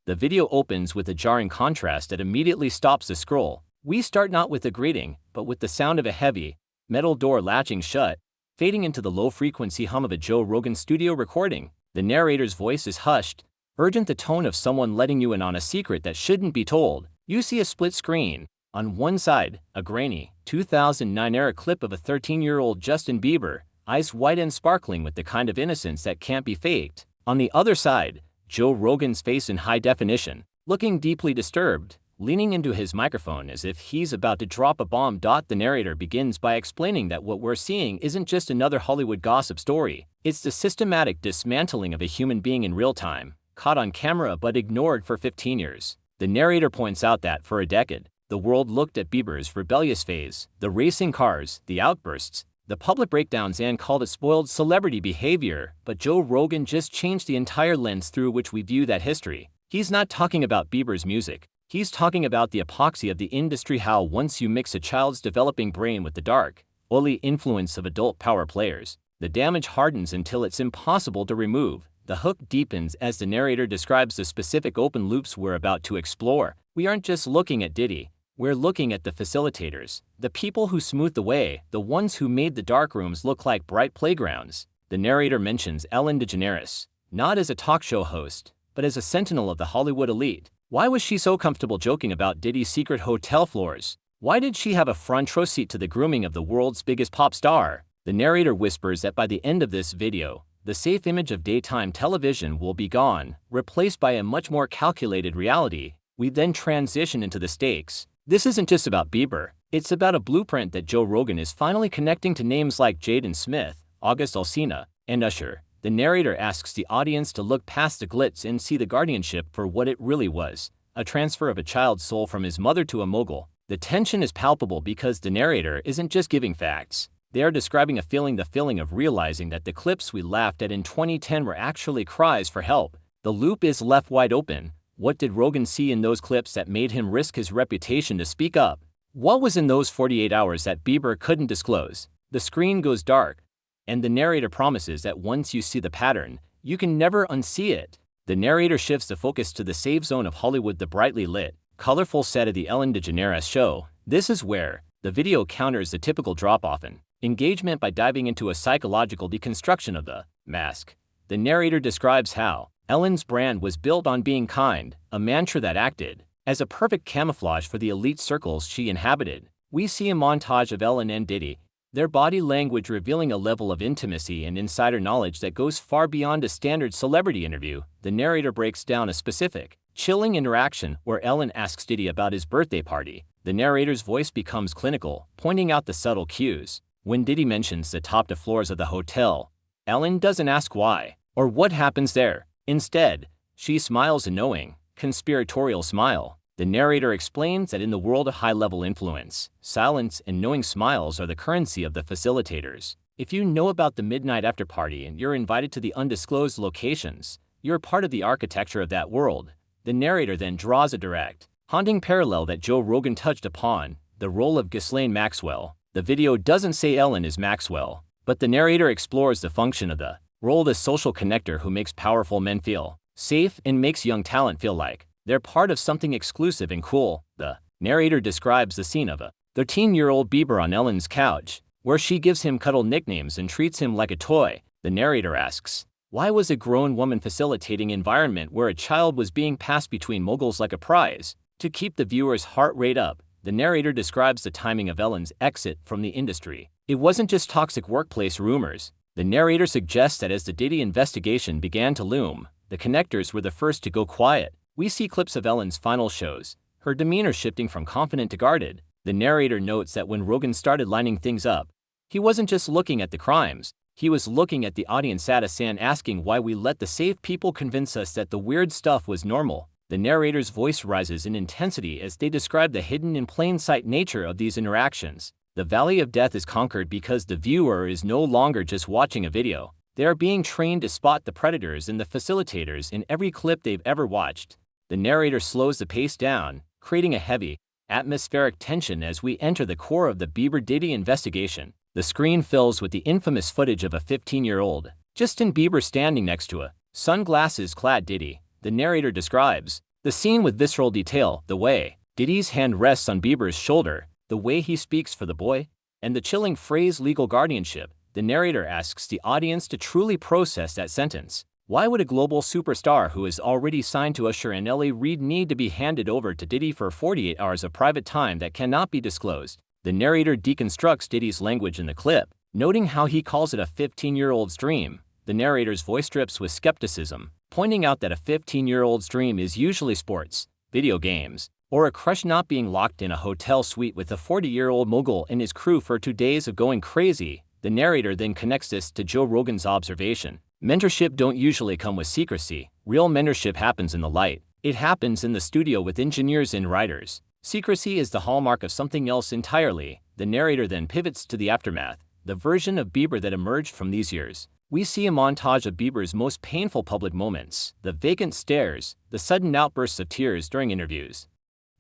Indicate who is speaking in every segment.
Speaker 1: The video opens with a jarring contrast that immediately stops the scroll. We start not with a greeting, but with the sound of a heavy, metal door latching shut, fading into the low-frequency hum of a Joe Rogan studio recording. The narrator's voice is hushed, urgent, the tone of someone letting you in on a secret that shouldn't be told. You see a split screen. On one side, a grainy, 2009-era clip of a 13-year-old Justin Bieber, eyes white and sparkling with the kind of innocence that can't be faked. On the other side, Joe Rogan's face in high definition, looking deeply disturbed, leaning into his microphone as if he's about to drop a bomb. The narrator begins by explaining that what we're seeing isn't just another Hollywood gossip story. It's the systematic dismantling of a human being in real time, caught on camera but ignored for 15 years. The narrator points out that for a decade, the world looked at Bieber's rebellious phase, the racing cars, the outbursts, the public breakdowns, and called it spoiled celebrity behavior. But Joe Rogan just changed the entire lens through which we view that history. He's not talking about Bieber's music. He's talking about the epoxy of the industry, how once you mix a child's developing brain with the dark, oily influence of adult power players, the damage hardens until it's impossible to remove. The hook deepens as the narrator describes the specific open loops we're about to explore. We aren't just looking at Diddy. We're looking at the facilitators, the people who smoothed the way, the ones who made the dark rooms look like bright playgrounds. The narrator mentions Ellen DeGeneres, not as a talk show host, but as a sentinel of the Hollywood elite. Why was she so comfortable joking about Diddy's secret hotel floors? Why did she have a front row seat to the grooming of the world's biggest pop star? The narrator whispers that by the end of this video, the safe image of daytime television will be gone, replaced by a much more calculated reality. We then transition into the stakes. This isn't just about Bieber. It's about a blueprint that Joe Rogan is finally connecting to names like Jaden Smith, August Alsina, and Usher. The narrator asks the audience to look past the glitz and see the guardianship for what it really was, a transfer of a child's soul from his mother to a mogul. The tension is palpable because the narrator isn't just giving facts. They are describing a feeling, the feeling of realizing that the clips we laughed at in 2010 were actually cries for help. The loop is left wide open. What did Rogan see in those clips that made him risk his reputation to speak up? What was in those 48 hours that Bieber couldn't disclose? The screen goes dark, and the narrator promises that once you see the pattern, you can never unsee it. The narrator shifts the focus to the safe zone of Hollywood, the brightly lit, colorful set of the Ellen DeGeneres show. This is where the video counters the typical drop-off in engagement by diving into a psychological deconstruction of the mask. The narrator describes how Ellen's brand was built on being kind, a mantra that acted as a perfect camouflage for the elite circles she inhabited. We see a montage of Ellen and Diddy, their body language revealing a level of intimacy and insider knowledge that goes far beyond a standard celebrity interview. The narrator breaks down a specific, chilling interaction where Ellen asks Diddy about his birthday party. The narrator's voice becomes clinical, pointing out the subtle cues. When Diddy mentions the top floors of the hotel, Ellen doesn't ask why or what happens there. Instead, she smiles a knowing, conspiratorial smile. The narrator explains that in the world of high-level influence, silence and knowing smiles are the currency of the facilitators. If you know about the midnight after party and you're invited to the undisclosed locations, you're part of the architecture of that world. The narrator then draws a direct, haunting parallel that Joe Rogan touched upon, the role of Ghislaine Maxwell. The video doesn't say Ellen is Maxwell, but the narrator explores the function of the role, the social connector who makes powerful men feel safe and makes young talent feel like they're part of something exclusive and cool. The narrator describes the scene of a 13-year-old Bieber on Ellen's couch, where she gives him cuddle nicknames and treats him like a toy. The narrator asks, why was a grown woman facilitating an environment where a child was being passed between moguls like a prize? To keep the viewer's heart rate up, the narrator describes the timing of Ellen's exit from the industry. It wasn't just toxic workplace rumors. The narrator suggests that as the Diddy investigation began to loom, the connectors were the first to go quiet. We see clips of Ellen's final shows, her demeanor shifting from confident to guarded. The narrator notes that when Rogan started lining things up, he wasn't just looking at the crimes, he was looking at the audience at us and asking why we let the safe people convince us that the weird stuff was normal. The narrator's voice rises in intensity as they describe the hidden in plain sight nature of these interactions. The valley of death is conquered because the viewer is no longer just watching a video. They are being trained to spot the predators and the facilitators in every clip they've ever watched. The narrator slows the pace down, creating a heavy, atmospheric tension as we enter the core of the Bieber-Diddy investigation. The screen fills with the infamous footage of a 15-year-old Justin Bieber standing next to a sunglasses-clad Diddy. The narrator describes The scene with visceral detail, the way Diddy's hand rests on Bieber's shoulder, the way he speaks for the boy, and the chilling phrase legal guardianship, the narrator asks the audience to truly process that sentence. Why would a global superstar who is already signed to Usher and Ellie Reid need to be handed over to Diddy for 48 hours of private time that cannot be disclosed? The narrator deconstructs Diddy's language in the clip, noting how he calls it a 15-year-old's dream. The narrator's voice drips with skepticism, pointing out that a 15-year-old's dream is usually sports, video games, or a crush not being locked in a hotel suite with a 40-year-old mogul and his crew for 2 days of going crazy. The narrator then connects this to Joe Rogan's observation. Mentorship don't usually come with secrecy. Real mentorship happens in the light. It happens in the studio with engineers and writers. Secrecy is the hallmark of something else entirely. The narrator then pivots to the aftermath, the version of Bieber that emerged from these years. We see a montage of Bieber's most painful public moments, the vacant stares, the sudden outbursts of tears during interviews,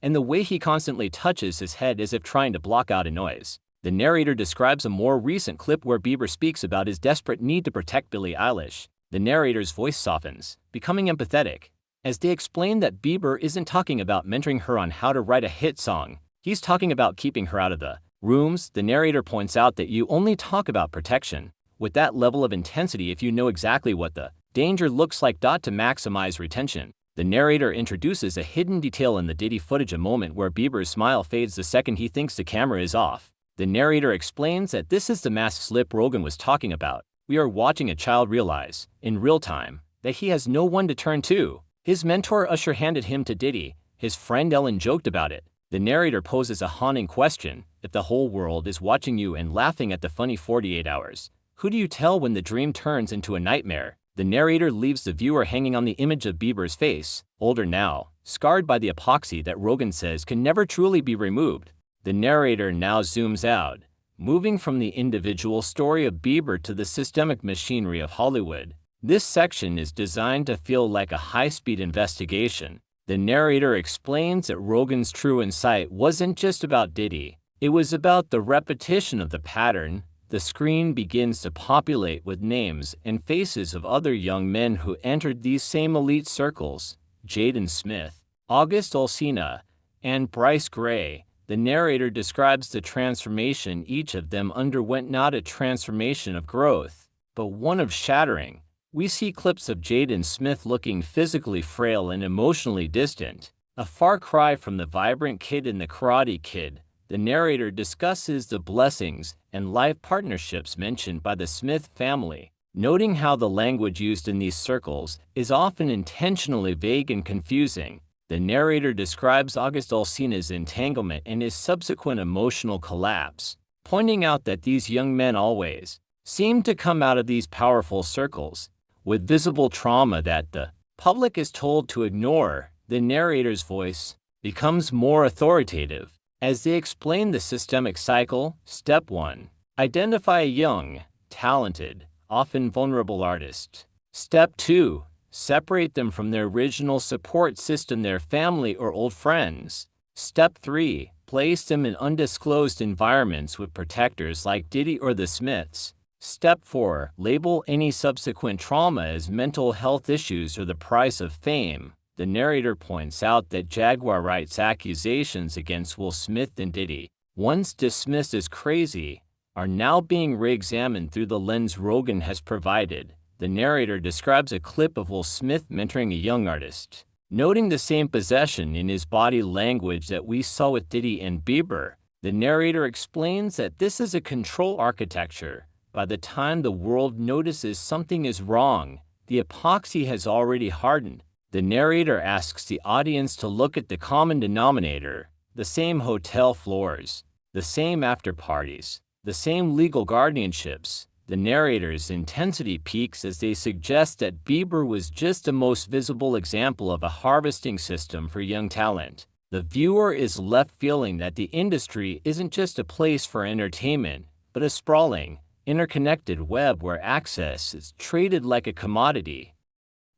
Speaker 1: and the way he constantly touches his head as if trying to block out a noise. The narrator describes a more recent clip where Bieber speaks about his desperate need to protect Billie Eilish. The narrator's voice softens, becoming empathetic, as they explain that Bieber isn't talking about mentoring her on how to write a hit song. He's talking about keeping her out of the rooms. The narrator points out that you only talk about protection with that level of intensity if you know exactly what the danger looks like. To maximize retention. The narrator introduces a hidden detail in the Diddy footage, a moment where Bieber's smile fades the second he thinks the camera is off. The narrator explains that this is the mask slip Rogan was talking about. We are watching a child realize, in real time, that he has no one to turn to. His mentor Usher handed him to Diddy. His friend Ellen joked about it. The narrator poses a haunting question. If the whole world is watching you and laughing at the funny 48 hours, who do you tell when the dream turns into a nightmare? The narrator leaves the viewer hanging on the image of Bieber's face, older now, scarred by the epoxy that Rogan says can never truly be removed. The narrator now zooms out, moving from the individual story of Bieber to the systemic machinery of Hollywood. This section is designed to feel like a high-speed investigation. The narrator explains that Rogan's true insight wasn't just about Diddy. It was about the repetition of the pattern. The screen begins to populate with names and faces of other young men who entered these same elite circles: Jaden Smith, August Alsina, and Bryce Gray. The narrator describes the transformation each of them underwent, not a transformation of growth, but one of shattering. We see clips of Jaden Smith looking physically frail and emotionally distant, a far cry from the vibrant kid in The Karate Kid. The narrator discusses the blessings and life partnerships mentioned by the Smith family, noting how the language used in these circles is often intentionally vague and confusing. The narrator describes August Alsina's entanglement and his subsequent emotional collapse, pointing out that these young men always seem to come out of these powerful circles with visible trauma that the public is told to ignore. The narrator's voice becomes more authoritative as they explain the systemic cycle. Step 1. Identify a young, talented, often vulnerable artist. Step 2. Separate them from their original support system, their family or old friends. Step 3. Place them in undisclosed environments with protectors like Diddy or the Smiths. Step 4. Label any subsequent trauma as mental health issues or the price of fame. The narrator points out that Jaguar rights accusations against Will Smith and Diddy, once dismissed as crazy, are now being re-examined through the lens Rogan has provided. The narrator describes a clip of Will Smith mentoring a young artist, noting the same possession in his body language that we saw with Diddy and Bieber. The narrator explains that this is a control architecture. By the time the world notices something is wrong, the epoxy has already hardened. The narrator asks the audience to look at the common denominator: the same hotel floors, the same after parties, the same legal guardianships. The narrator's intensity peaks as they suggest that Bieber was just the most visible example of a harvesting system for young talent. The viewer is left feeling that the industry isn't just a place for entertainment, but a sprawling, interconnected web where access is traded like a commodity.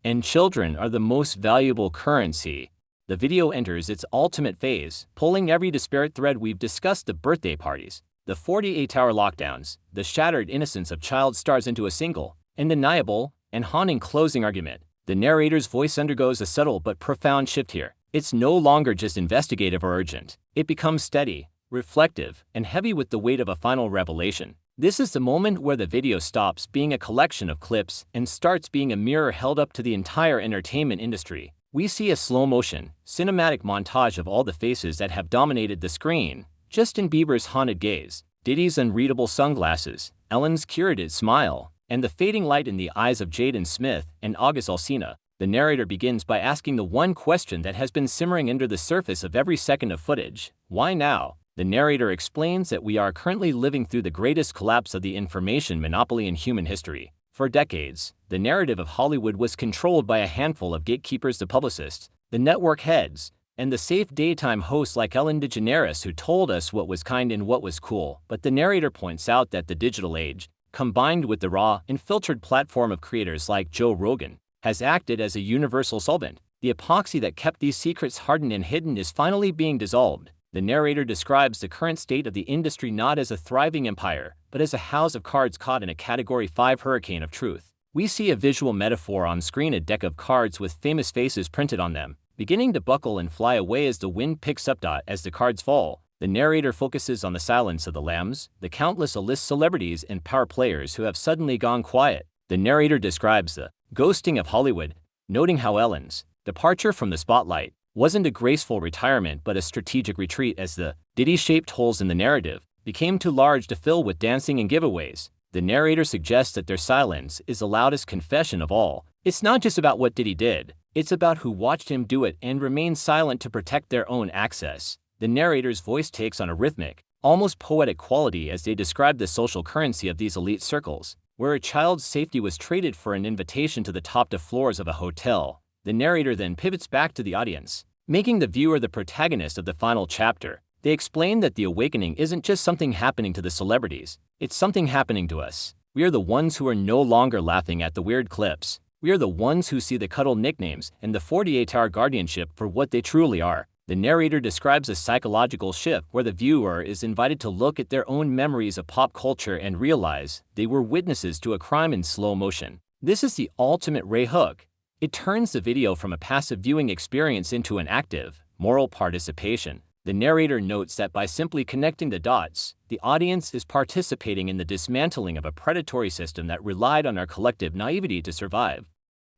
Speaker 1: And children are the most valuable currency. The video enters its ultimate phase, pulling every disparate thread we've discussed: the birthday parties, the 48-hour lockdowns, the shattered innocence of child stars into a single, undeniable, and haunting closing argument. The narrator's voice undergoes a subtle but profound shift here. It's no longer just investigative or urgent. It becomes steady, reflective, and heavy with the weight of a final revelation. This is the moment where the video stops being a collection of clips and starts being a mirror held up to the entire entertainment industry. We see a slow-motion, cinematic montage of all the faces that have dominated the screen: Justin Bieber's haunted gaze, Diddy's unreadable sunglasses, Ellen's curated smile, and the fading light in the eyes of Jaden Smith and August Alsina. The narrator begins by asking the one question that has been simmering under the surface of every second of footage: why now? The narrator explains that we are currently living through the greatest collapse of the information monopoly in human history. For decades, the narrative of Hollywood was controlled by a handful of gatekeepers: the publicists, the network heads, and the safe daytime hosts like Ellen DeGeneres, who told us what was kind and what was cool. But the narrator points out that the digital age, combined with the raw, unfiltered platform of creators like Joe Rogan, has acted as a universal solvent. The epoxy that kept these secrets hardened and hidden is finally being dissolved. The narrator describes the current state of the industry not as a thriving empire, but as a house of cards caught in a Category 5 hurricane of truth. We see a visual metaphor on screen: a deck of cards with famous faces printed on them, beginning to buckle and fly away as the wind picks up. As the cards fall, the narrator focuses on the silence of the lambs, the countless A-list celebrities and power players who have suddenly gone quiet. The narrator describes the ghosting of Hollywood, noting how Ellen's departure from the spotlight wasn't a graceful retirement but a strategic retreat, as the Diddy-shaped holes in the narrative became too large to fill with dancing and giveaways. The narrator suggests that their silence is the loudest confession of all. It's not just about what Diddy did, it's about who watched him do it and remained silent to protect their own access. The narrator's voice takes on a rhythmic, almost poetic quality as they describe the social currency of these elite circles, where a child's safety was traded for an invitation to the top floors of a hotel. The narrator then pivots back to the audience, making the viewer the protagonist of the final chapter. They explain that the awakening isn't just something happening to the celebrities, it's something happening to us. We are the ones who are no longer laughing at the weird clips. We are the ones who see the cuddle nicknames and the 48-hour guardianship for what they truly are. The narrator describes a psychological shift where the viewer is invited to look at their own memories of pop culture and realize they were witnesses to a crime in slow motion. This is the ultimate Ray hook. It turns the video from a passive viewing experience into an active, moral participation. The narrator notes that by simply connecting the dots, the audience is participating in the dismantling of a predatory system that relied on our collective naivety to survive.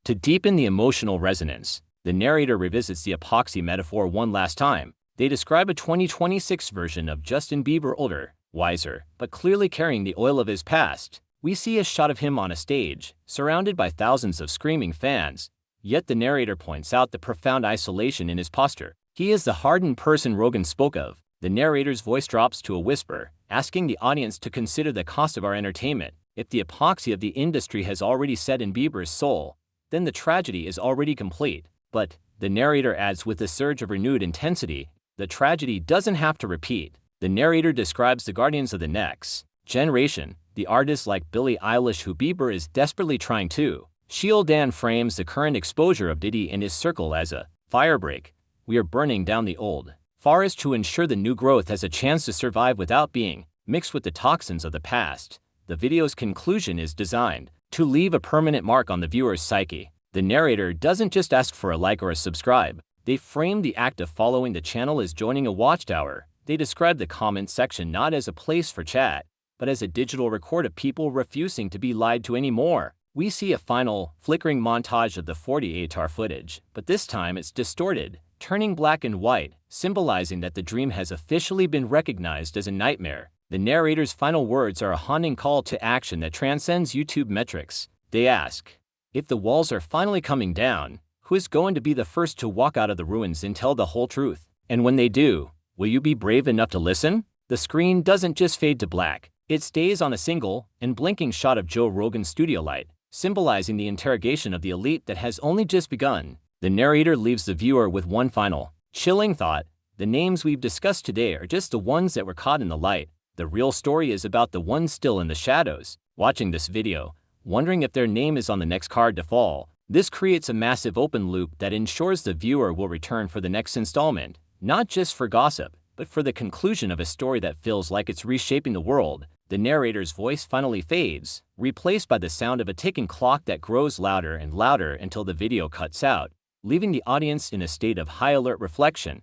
Speaker 1: To deepen the emotional resonance, the narrator revisits the epoxy metaphor one last time. They describe a 2026 version of Justin Bieber, older, wiser, but clearly carrying the oil of his past. We see a shot of him on a stage, surrounded by thousands of screaming fans. Yet the narrator points out the profound isolation in his posture. He is the hardened person Rogan spoke of. The narrator's voice drops to a whisper, asking the audience to consider the cost of our entertainment. If the epoxy of the industry has already set in Bieber's soul, then the tragedy is already complete. But, the narrator adds with a surge of renewed intensity, the tragedy doesn't have to repeat. The narrator describes the guardians of the next generation, the artists like Billie Eilish who Bieber is desperately trying to shield, and frames the current exposure of Diddy and his circle as a firebreak. We are burning down the old forest to ensure the new growth has a chance to survive without being mixed with the toxins of the past. The video's conclusion is designed to leave a permanent mark on the viewer's psyche. The narrator doesn't just ask for a like or a subscribe. They frame the act of following the channel as joining a watchtower. They describe the comment section not as a place for chat, but as a digital record of people refusing to be lied to anymore. We see a final, flickering montage of the 48-hour footage, but this time it's distorted, turning black and white, symbolizing that the dream has officially been recognized as a nightmare. The narrator's final words are a haunting call to action that transcends YouTube metrics. They ask, if the walls are finally coming down, who is going to be the first to walk out of the ruins and tell the whole truth? And when they do, will you be brave enough to listen? The screen doesn't just fade to black. It stays on a single and blinking shot of Joe Rogan's studio light, symbolizing the interrogation of the elite that has only just begun. The narrator leaves the viewer with one final, chilling thought: the names we've discussed today are just the ones that were caught in the light. The real story is about the ones still in the shadows, watching this video, wondering if their name is on the next card to fall. This creates a massive open loop that ensures the viewer will return for the next installment, not just for gossip, but for the conclusion of a story that feels like it's reshaping the world. The narrator's voice finally fades, replaced by the sound of a ticking clock that grows louder and louder until the video cuts out. leaving the audience in a state of high alert reflection.